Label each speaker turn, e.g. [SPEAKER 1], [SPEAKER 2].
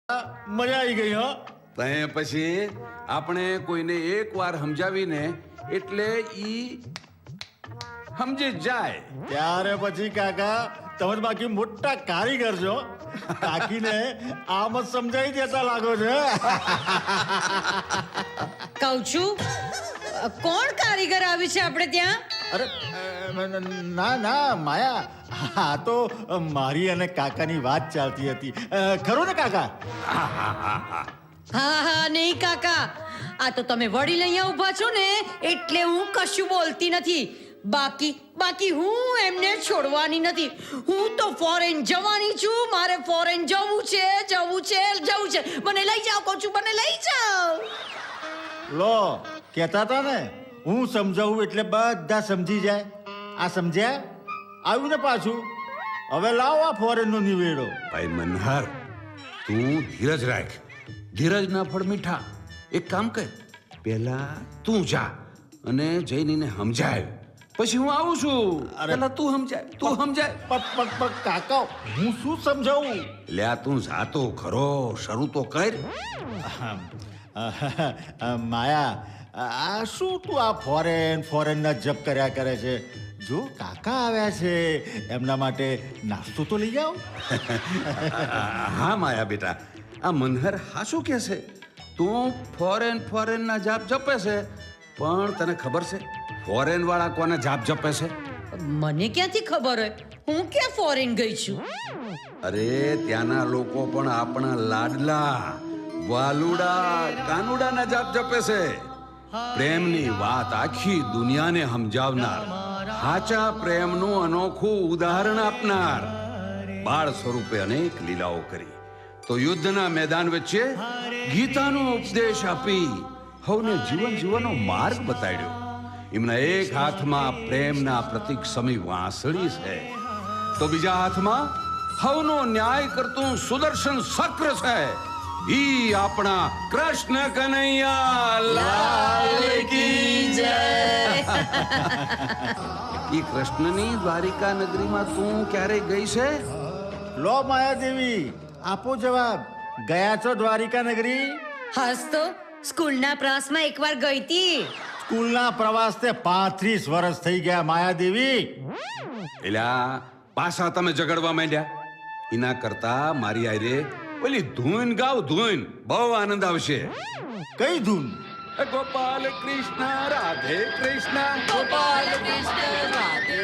[SPEAKER 1] મજા આવી ગઈ હો.
[SPEAKER 2] તય પછી આપણે કોઈને એકવાર સમજાવીને એટલે ઈ સમજી જાય.
[SPEAKER 1] ત્યારે પછી કાકા તમે તો બાકી મોટા કારીગર છો. કાકીને આમ જ સમજાવી દેતા લાગો છે.
[SPEAKER 3] કહું છું કોણ કારીગર આવી છે આપણે ત્યાં?
[SPEAKER 1] અરે ના ના માયા, આ તો મારી અને કાકાની વાત ચાલતી હતી. ખરું ને કાકા?
[SPEAKER 3] હા હા નહીં કાકા, આ તો તમે વડીલ અહીંયા ઊભા છો ને એટલે હું કશું બોલતી નથી. બાકી હું એમને છોડવાની નથી. હું તો ફોરેન જવાની છું. મારે ફોરેન જવું છે. મને લઈ જાઓ કહું છું, મને લઈ જાઓ.
[SPEAKER 1] લો કહેતા હતા ને હું સમજાવું એટલે બધા સમજી જાય. આ સમજ્યા? આવ્યું ને પાછું. હવે લાવો આ ફોરેનનો નિવેડો.
[SPEAKER 2] ભાઈ મનહર, તું ધીરજ રાખ. ધીરજના ફળ મીઠા. એક કામ કર, પહેલા તું જા અને જઈને સમજાય, પછી હું આવું છું. પહેલા તું સમજાય.
[SPEAKER 1] કાકા હું શું સમજાવું?
[SPEAKER 2] લ્યા તું જાતો ખરો, શરૂ તો કર.
[SPEAKER 1] માયા, આ શું તું આ ફોરેનના જપ કર્યા કરે છે? જો કાકા આવ્યા છે એમના માટે નાસ્તો તો લઈ જાઓ.
[SPEAKER 2] હા માયા બેટા, આ મનહર હાશું કે છે. તું ફોરેનના જાપ જપે છે, પણ તને ખબર છે ફોરેન વાળા કોને જાપ જપે છે?
[SPEAKER 3] મને ક્યાંથી ખબર હોય? હું ક્યાં ફોરેન ગઈ છું?
[SPEAKER 2] અરે ત્યાંના લોકો પણ આપણા લાડલા વાલુડા કાનુડાના જાપ જપે છે. પ્રેમની વાત આખી દુનિયાને સમજાવનાર, સાચા પ્રેમનું અનોખું ઉદાહરણ આપનાર, બાળ સ્વરૂપે અનેક લીલાઓ કરી તો યુદ્ધના મેદાન વચ્ચે ગીતાનો ઉપદેશ આપી હવને જીવન જીવવાનો માર્ગ બતાડ્યો. એમના એક હાથમાં પ્રેમના પ્રતીક સમી વાંસળી છે, તો બીજા હાથમાં હવનો ન્યાય કરતું સુદર્શન ચક્ર છે. ઈ આપણા કૃષ્ણ કનૈયા લાલ કી જય. ઈ કૃષ્ણની દ્વારિકા નગરીમાં તું ક્યારે ગઈ છે?
[SPEAKER 1] લો માયાદેવી, આપો જવાબ. ગયા છો દ્વારિકા નગરી?
[SPEAKER 3] હાસ તો સ્કૂલના પ્રવાસમાં એકવાર ગઈ હતી.
[SPEAKER 1] સ્કૂલના પ્રવાસ તે 35 વર્ષ થઈ ગયા માયાદેવી.
[SPEAKER 2] એલા પાછા તમે ઝઘડવા માંડ્યા. એના કરતા મારી આરે ઓલી ધૂન ગાવ, ધૂન બહુ આનંદ આવશે.
[SPEAKER 1] કઈ ધૂન?
[SPEAKER 2] ગોપાલ કૃષ્ણ રાધે કૃષ્ણ,
[SPEAKER 3] ગોપાલ કૃષ્ણ રાધે